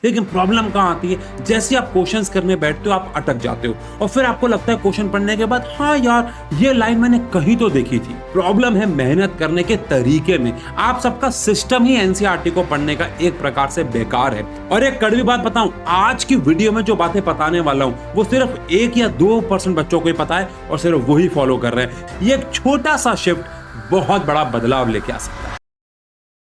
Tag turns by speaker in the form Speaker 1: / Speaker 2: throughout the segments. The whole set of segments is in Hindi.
Speaker 1: लेकिन प्रॉब्लम कहाँ आती है, जैसे आप क्वेश्चंस करने बैठते हो आप अटक जाते हो और फिर आपको लगता है क्वेश्चन पढ़ने के बाद हाँ यार ये लाइन मैंने कहीं तो देखी थी। प्रॉब्लम है मेहनत करने के तरीके में। आप सबका सिस्टम ही एनसीईआरटी को पढ़ने का एक प्रकार से बेकार है। और एक कड़वी बात बताऊं, आज की वीडियो में जो बातें बताने वाला हूं वो सिर्फ 1 या 2% बच्चों को ही पता है और सिर्फ वही फॉलो कर रहे हैं। ये एक छोटा सा शिफ्ट बहुत बड़ा बदलाव लेके आ सकता है।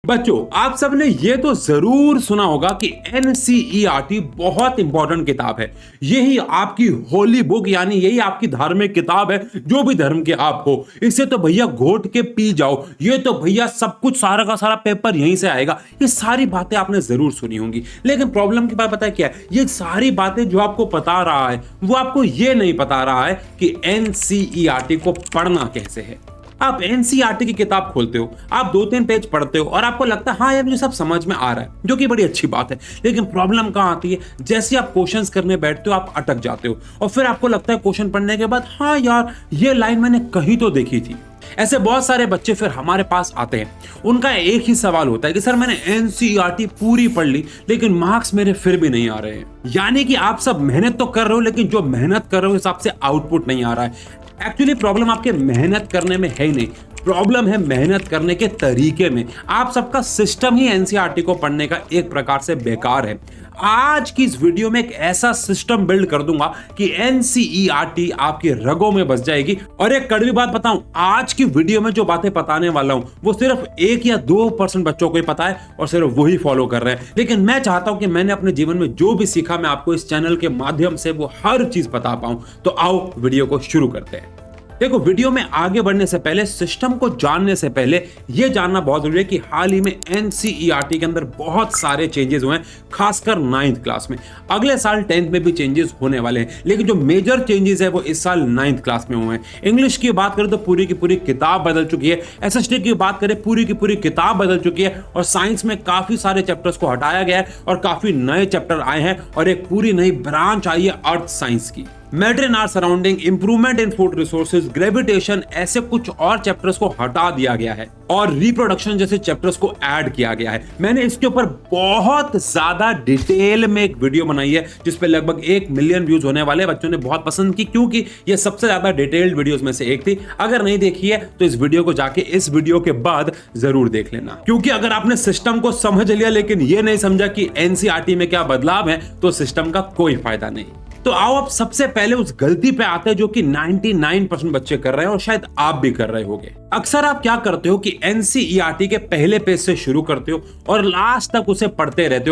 Speaker 1: बच्चों, आप सबने ये तो जरूर सुना होगा कि एनसीईआरटी बहुत इंपॉर्टेंट किताब है। यही आपकी होली बुक, यानी यही आपकी धार्मिक किताब है। जो भी धर्म के आप हो, इसे तो भैया घोट के पी जाओ। ये तो भैया सब कुछ, सारा का सारा पेपर यहीं से आएगा। ये सारी बातें आपने जरूर सुनी होंगी। लेकिन प्रॉब्लम की बात पता है क्या है? ये सारी बातें जो आपको बता रहा है वो आपको ये नहीं बता रहा है कि एनसीईआरटी को पढ़ना कैसे है। आप एनसीईआरटी की किताब खोलते हो, आप 2-3 पेज पढ़ते हो और आपको लगता है हाँ यार मुझे सब समझ में आ रहा है, जो कि बड़ी अच्छी बात है। लेकिन प्रॉब्लम कहाँ आती है, जैसे आप क्वेश्चंस करने बैठते हो आप अटक जाते हो और फिर आपको लगता है क्वेश्चन पढ़ने के बाद हाँ यार ये लाइन मैंने कहीं तो देखी थी। ऐसे बहुत सारे बच्चे फिर हमारे पास आते हैं। उनका एक ही सवाल होता है कि सर मैंने एनसीईआरटी पूरी पढ़ ली लेकिन मार्क्स मेरे फिर भी नहीं आ रहे हैं। यानी कि आप सब मेहनत तो कर रहे हो लेकिन जो मेहनत कर रहे हो हिसाब से आउटपुट नहीं आ रहा है। एक्चुअली प्रॉब्लम आपके मेहनत करने में है ही नहीं, प्रॉब्लम है मेहनत करने के तरीके में। आप सबका सिस्टम ही एनसीईआरटी को पढ़ने का एक प्रकार से बेकार है। आज की इस वीडियो में एक ऐसा सिस्टम बिल्ड कर दूंगा कि एनसीईआरटी आपके रगों में बस जाएगी। और एक कड़वी बात बताऊं, आज की वीडियो में जो बातें बताने वाला हूं वो सिर्फ 1 या 2% बच्चों को ही पता है और सिर्फ वही फॉलो कर रहे हैं। लेकिन मैं चाहता हूं कि मैंने अपने जीवन में जो भी सीखा मैं आपको इस चैनल के माध्यम से वो हर चीज बता पाऊं। तो आओ वीडियो को शुरू करते हैं। देखो, वीडियो में आगे बढ़ने से पहले, सिस्टम को जानने से पहले यह जानना बहुत जरूरी है कि हाल ही में एनसीईआरटी के अंदर बहुत सारे चेंजेस हुए हैं, खासकर 9th क्लास में। अगले साल 10th में भी चेंजेस होने वाले हैं, लेकिन जो मेजर चेंजेस है वो इस साल 9th क्लास में हुए हैं। इंग्लिश की बात करें तो पूरी की पूरी किताब बदल चुकी है। एसएसटी की बात करें, पूरी की पूरी किताब बदल चुकी है। और साइंस में काफी सारे चैप्टर्स को हटाया गया है और काफी नए चैप्टर आए हैं और एक पूरी नई ब्रांच आई है अर्थ साइंस की। Matter in our surrounding, improvement in food resources, gravitation, ऐसे कुछ और चैप्टर्स को हटा दिया गया है और रिप्रोडक्शन जैसे चैप्टर्स को ऐड किया गया है। मैंने इसके ऊपर बहुत ज्यादा डिटेल में एक वीडियो बनाई है जिस पे लगभग 1 मिलियन व्यूज होने वाले। बच्चों ने बहुत पसंद की क्योंकि ये सबसे ज्यादा डिटेल्ड वीडियोस में से एक थी। अगर नहीं देखी है तो इस वीडियो को जाके इस वीडियो के बाद जरूर देख लेना, क्योंकि अगर आपने सिस्टम को समझ लिया लेकिन ये नहीं समझा कि एनसीईआरटी में क्या बदलाव है तो सिस्टम का कोई फायदा नहीं। तो आओ अब सबसे पहले उस गलती पे आते हैं जो कि 99% बच्चे कर रहे हैं और शायद आप भी कर रहे होंगे। अक्सर आप क्या करते हो कि एनसीईआरटी के पहले पेज से शुरू करते हो और लास्ट तक उसे पढ़ते रहते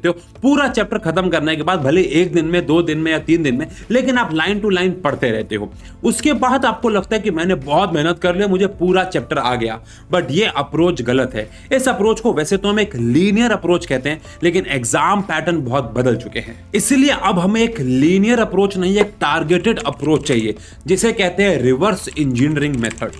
Speaker 1: हो। पूरा चैप्टर खत्म करने के बाद भले 1 दिन में, 2 दिन में या 3 दिन में, लेकिन आप लाइन टू लाइन पढ़ते रहते हो। उसके बाद आपको लगता है कि मैंने बहुत मेहनत कर ली, मुझे पूरा चैप्टर आ गया। बट ये अप्रोच गलत है। इस अप्रोच को वैसे तो हम एक लीनियर अप्रोच कहते हैं, लेकिन एग्जाम पैटर्न बहुत बदल चुके हैं। इसलिए अब हमें एक लीनियर अप्रोच नहीं, एक टारगेटेड अप्रोच चाहिए, जिसे कहते हैं रिवर्स इंजीनियरिंग मेथड।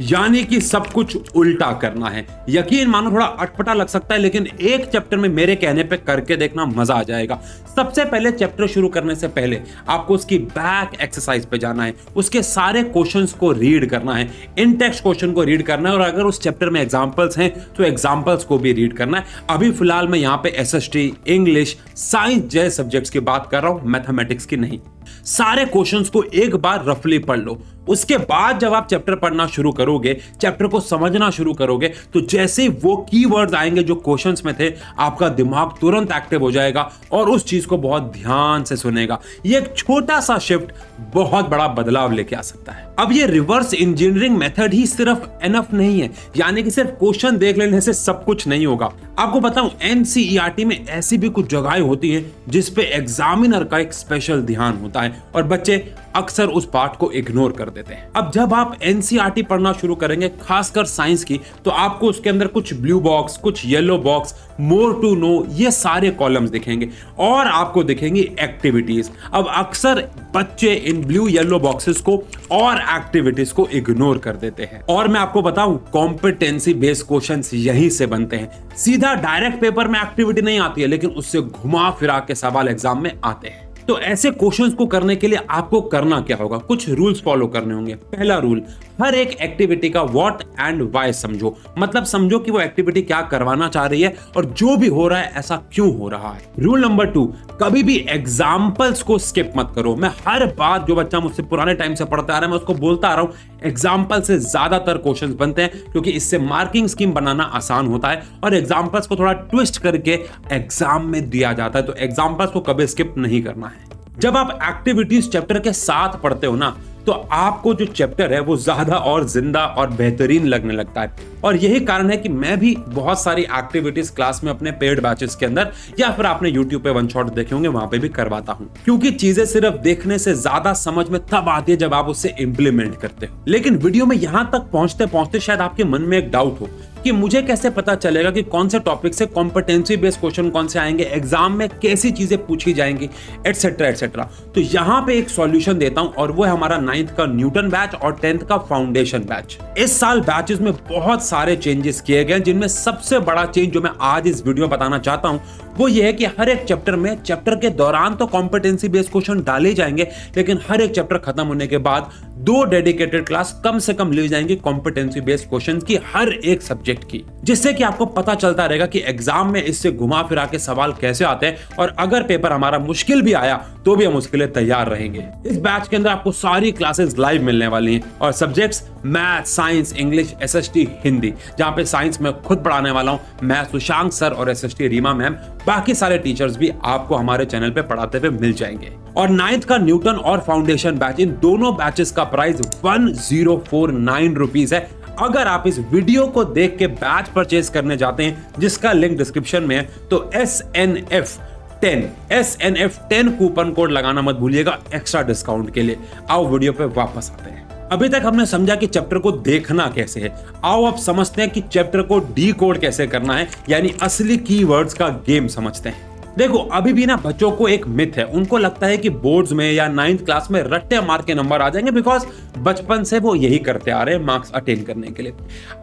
Speaker 1: यानी कि सब कुछ उल्टा करना है। यकीन मानो थोड़ा अटपटा लग सकता है, लेकिन एक चैप्टर में मेरे कहने पे करके देखना, मजा आ जाएगा। सबसे पहले चैप्टर शुरू करने से पहले आपको उसकी बैक एक्सरसाइज पे जाना है, उसके सारे क्वेश्चंस को रीड करना है, इन टेक्स्ट क्वेश्चन को रीड करना है और अगर उस चैप्टर में एग्जांपल्स हैं तो एग्जांपल्स को भी रीड करना है। अभी फिलहाल मैं यहाँ पे एसएसटी, इंग्लिश, साइंस जैसे सब्जेक्ट्स की बात कर रहा हूं, मैथमेटिक्स की नहीं। सारे क्वेश्चंस को एक बार रफली पढ़ लो। उसके बाद जब आप चैप्टर पढ़ना शुरू करोगे, चैप्टर को समझना शुरू करोगे, तो जैसे ही वो कीवर्ड्स आएंगे जो क्वेश्चंस में थे, आपका दिमाग तुरंत एक्टिव हो जाएगा और उस चीज को बहुत ध्यान से सुनेगा। ये एक छोटा सा शिफ्ट बहुत बड़ा बदलाव लेके आ सकता है। अब ये रिवर्स इंजीनियरिंग मेथड ही सिर्फ एनफ नहीं है, यानी कि सिर्फ क्वेश्चन देख लेने से सब कुछ नहीं होगा। आपको बताऊं, एनसीईआरटी में ऐसी भी कुछ जगहें होती हैं जिस पे एग्जामिनर का एक स्पेशल ध्यान होता है और बच्चे अक्सर उस पार्ट को इग्नोर कर देते हैं। अब जब आप एनसीईआरटी पढ़ना शुरू करेंगे, खासकर साइंस की, तो आपको उसके अंदर कुछ ब्लू बॉक्स, कुछ yellow box, more to know, ये सारे कॉलम्स दिखेंगे और आपको दिखेंगी एक्टिविटीज। अब अक्सर बच्चे इन ब्लू येलो बॉक्सेस को और एक्टिविटीज को इग्नोर कर देते हैं। और मैं आपको बताऊं, कॉम्पिटेंसी बेस्ड क्वेश्चंस यहीं से बनते हैं। सीधा डायरेक्ट पेपर में एक्टिविटी नहीं आती है, लेकिन उससे घुमा फिरा के सवाल एग्जाम में आते हैं। तो ऐसे क्वेश्चंस को करने के लिए आपको करना क्या होगा, कुछ रूल्स फॉलो करने होंगे। पहला रूल, हर एक एक्टिविटी का व्हाट एंड व्हाई समझो, मतलब समझो कि वो एक्टिविटी क्या करवाना चाह रही है और जो भी हो रहा है ऐसा क्यों हो रहा है। रूल नंबर 2, कभी भी एग्जाम्पल्स को स्किप मत करो। मैं हर बात जो बच्चा मुझसे पुराने टाइम से पढ़ता आ रहा है मैं उसको बोलता आ रहा हूं, एग्जाम्पल से ज्यादातर क्वेश्चंस बनते हैं क्योंकि इससे मार्किंग स्कीम बनाना आसान होता है और एग्जाम्पल्स को थोड़ा ट्विस्ट करके एग्जाम में दिया जाता है, तो एग्जाम्पल्स को कभी स्किप नहीं करना है। जब आप एक्टिविटीज चैप्टर के साथ पढ़ते हो ना तो आपको जो चैप्टर है वो ज्यादा और जिंदा और बेहतरीन लगने लगता है, और यही कारण है कि मैं भी बहुत सारी एक्टिविटीज क्लास में अपने पेड बैचेस के अंदर या फिर आपने YouTube पे वन शॉट देखे होंगे वहां पे भी करवाता हूं, क्योंकि चीजें सिर्फ देखने से ज्यादा समझ में तब आती है जब आप उससे इंप्लीमेंट करते हो। लेकिन वीडियो में यहां तक पहुंचते पहुंचते शायद आपके मन में एक डाउट हो कि मुझे कैसे पता चलेगा कि कौन से टॉपिक से कॉम्पिटेंसी बेस्ड क्वेश्चन कौन से आएंगे, एग्जाम में कैसी चीजें पूछी जाएंगी, एटसेट्रा एटसेट्रा। तो यहां पे एक सॉल्यूशन देता हूं और वो है हमारा 9th का न्यूटन बैच और 10th का फाउंडेशन बैच। इस साल बैचेस में बहुत सारे चेंजेस किए गए, जिनमें सबसे बड़ा चेंज जो मैं आज इस वीडियो में बताना चाहता हूं वो ये है कि हर एक चैप्टर में चैप्टर के दौरान तो कॉम्पिटेंसी बेस्ड क्वेश्चन डाले जाएंगे, लेकिन हर एक चैप्टर खत्म होने के बाद 2 डेडिकेटेड क्लास कम से कम ली जाएंगी कॉम्पिटेंसी बेस्ड क्वेश्चन की, हर एक सब्जेक्ट की, जिससे कि आपको पता चलता रहेगा कि एग्जाम में इससे घुमा फिरा के सवाल कैसे आते हैं, और अगर पेपर हमारा मुश्किल भी आया तो भी हम उसके लिए तैयार रहेंगे। इस बैच के अंदर आपको सारी क्लासेस लाइव मिलने वाली हैं और subjects math, science, English, SST, Hindi, जहां पे साइंस में खुद पढ़ाने वाला हूं मैं, सुशांक सर, और SST रीमा मैम, बाकी सारे टीचर्स भी आपको हमारे चैनल पे पढ़ाते हुए मिल जाएंगे। और 9th का न्यूटन और फाउंडेशन बैच, इन दोनों बैचेस का प्राइस 1049 रुपीस है। अगर आप इस वीडियो को देख के बैच परचेज करने जाते हैं जिसका लिंक डिस्क्रिप्शन में है, तो SNF10 कूपन कोड लगाना मत भूलिएगा एक्स्ट्रा डिस्काउंट के लिए। आओ वीडियो पे वापस आते हैं। अभी तक हमने समझा कि चैप्टर को देखना कैसे है, आओ अब समझते हैं कि चैप्टर को डीकोड कैसे करना है, यानी असली कीवर्ड्स का गेम समझते हैं। देखो, अभी भी ना बच्चों को एक मिथ है, उनको लगता है कि बोर्ड्स में या 9th क्लास में रट्टे मार के नंबर आ जाएंगे, बिकॉज बचपन से वो यही करते आ रहे हैं मार्क्स अटेन करने के लिए।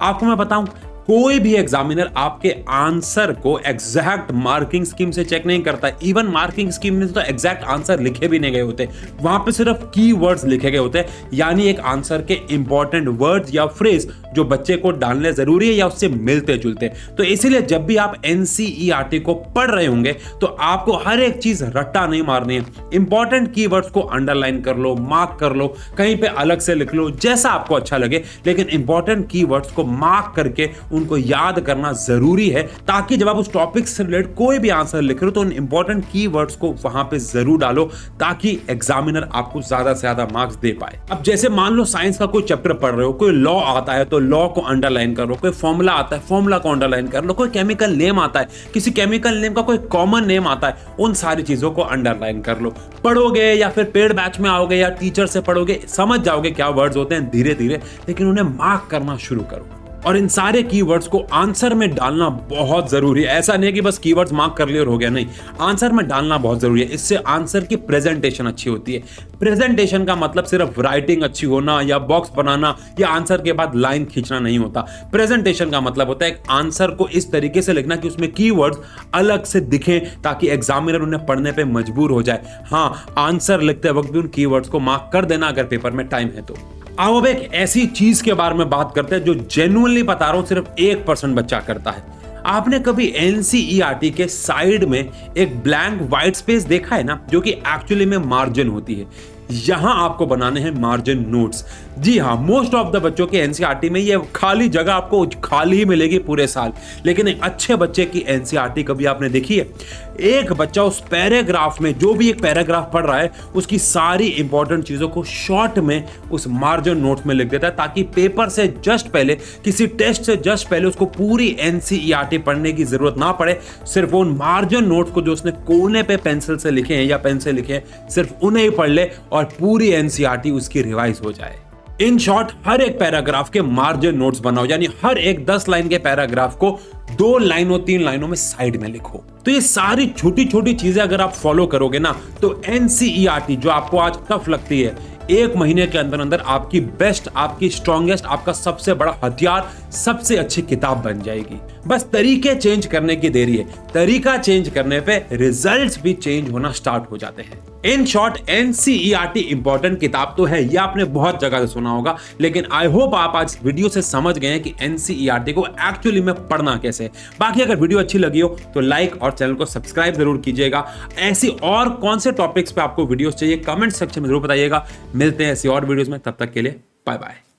Speaker 1: आपको मैं बताऊं, कोई भी एग्जामिनर आपके आंसर को एग्जैक्ट मार्किंग स्कीम से चेक नहीं करता। इवन मार्किंग स्कीम में तो एग्जैक्ट आंसर लिखे भी नहीं गए होते, वहां पे सिर्फ कीवर्ड्स लिखे गए होते हैं, यानी एक आंसर के इंपॉर्टेंट वर्ड्स या फ्रेज जो बच्चे को डालने जरूरी है या उससे मिलते जुलते। तो इसीलिए जब भी आप NCERT को पढ़ रहे होंगे तो आपको हर एक चीज रट्टा नहीं मारनी है। इंपॉर्टेंट कीवर्ड्स को अंडरलाइन कर लो, मार्क कर लो, कहीं पे अलग से लिख लो, जैसा आपको अच्छा लगे, लेकिन इंपॉर्टेंट कीवर्ड्स को मार्क करके उनको याद करना जरूरी है, ताकि जब आप उस टॉपिक से रिलेटेड कोई भी आंसर लिख रहे हो तो उन इंपॉर्टेंट कीवर्ड्स को वहां पे जरूर डालो, ताकि एग्जामिनर आपको ज्यादा से ज्यादा मार्क्स दे पाए। अब जैसे मान लो साइंस का कोई चैप्टर पढ़ रहे हो, कोई लॉ आता है तो लॉ को अंडरलाइन करो, कोई फॉर्मूला आता है फॉर्मूला को अंडरलाइन कर लो, कोई केमिकल नेम आता है, किसी केमिकल नेम का कोई कॉमन नेम आता है, उन सारी चीजों को अंडरलाइन कर लो। पढ़ोगे या फिर पेड बैच में आओगे या टीचर से पढ़ोगे, समझ जाओगे क्या वर्ड्स होते हैं धीरे धीरे, लेकिन उन्हें मार्क करना शुरू करो। और इन सारे कीवर्ड्स को आंसर में डालना बहुत जरूरी है। ऐसा नहीं है कि बस कीवर्ड्स मार्क कर लिए और हो गया, नहीं, आंसर में डालना बहुत जरूरी है। इससे आंसर की प्रेजेंटेशन अच्छी होती है। प्रेजेंटेशन का मतलब सिर्फ राइटिंग अच्छी होना या बॉक्स बनाना या आंसर के बाद लाइन खींचना नहीं होता। प्रेजेंटेशन का मतलब होता है एक आंसर को इस तरीके से लिखना कि उसमें कीवर्ड्स अलग से दिखें, ताकि एग्जामिनर उन्हें पढ़ने पे मजबूर हो जाए। हाँ, आंसर लिखते वक्त भी उन कीवर्ड्स को मार्क कर देना अगर पेपर में टाइम है तो। आओ अब एक ऐसी चीज के बारे में बात करते हैं जो जेन्युइनली बता रहा हूं सिर्फ 1% बच्चा करता है। आपने कभी NCERT के साइड में एक ब्लैंक व्हाइट स्पेस देखा है ना, जो कि एक्चुअली में मार्जिन होती है। यहां आपको बनाने हैं मार्जिन नोट्स। जी हाँ, मोस्ट ऑफ द बच्चों के NCERT में ये खाली जगह आपको खाली ही मिलेगी पूरे साल, लेकिन एक अच्छे बच्चे की NCERT कभी आपने देखी है? एक बच्चा उस पैराग्राफ में, जो भी एक पैराग्राफ पढ़ रहा है, उसकी सारी इंपॉर्टेंट चीजों को शॉर्ट में उस मार्जिन नोट्स में लिख देता है, ताकि पेपर से जस्ट पहले, किसी टेस्ट से जस्ट पहले उसको पूरी NCERT पढ़ने की जरूरत ना पड़े। सिर्फ उन मार्जिन नोट्स को जो उसने कोने पे पेंसिल से लिखे हैं या पेन से लिखे हैं, सिर्फ उन्हें ही पढ़ ले और पूरी NCERT उसकी रिवाइज हो जाए। इन शॉर्ट, हर एक पैराग्राफ के मार्जिन नोट्स बनाओ, यानी हर एक 10 लाइन के पैराग्राफ को 2 लाइनों 3 लाइनों में साइड में लिखो। तो ये सारी छोटी छोटी चीजें अगर आप फॉलो करोगे ना, तो NCERT जो आपको आज टफ लगती है, 1 महीने के अंदर अंदर आपकी बेस्ट, आपकी स्ट्रॉन्गेस्ट, आपका सबसे बड़ा हथियार, सबसे अच्छी किताब बन जाएगी। बस तरीके चेंज करने की देरी है। तरीका चेंज करने पे रिजल्ट्स भी चेंज होना स्टार्ट हो जाते हैं। इन शॉर्ट, एनसीईआरटी इंपॉर्टेंट किताब तो है, ये आपने बहुत जगह से सुना होगा, लेकिन आई होप आप आज वीडियो से समझ गए हैं कि एनसीईआरटी को एक्चुअली में पढ़ना कैसे है। बाकी अगर वीडियो अच्छी लगी हो तो लाइक और चैनल को सब्सक्राइब जरूर कीजिएगा। ऐसी और कौन से टॉपिक्स पे आपको वीडियोस चाहिए कमेंट सेक्शन में जरूर बताइएगा। मिलते हैं ऐसी और वीडियोस में, तब तक के लिए बाय बाय।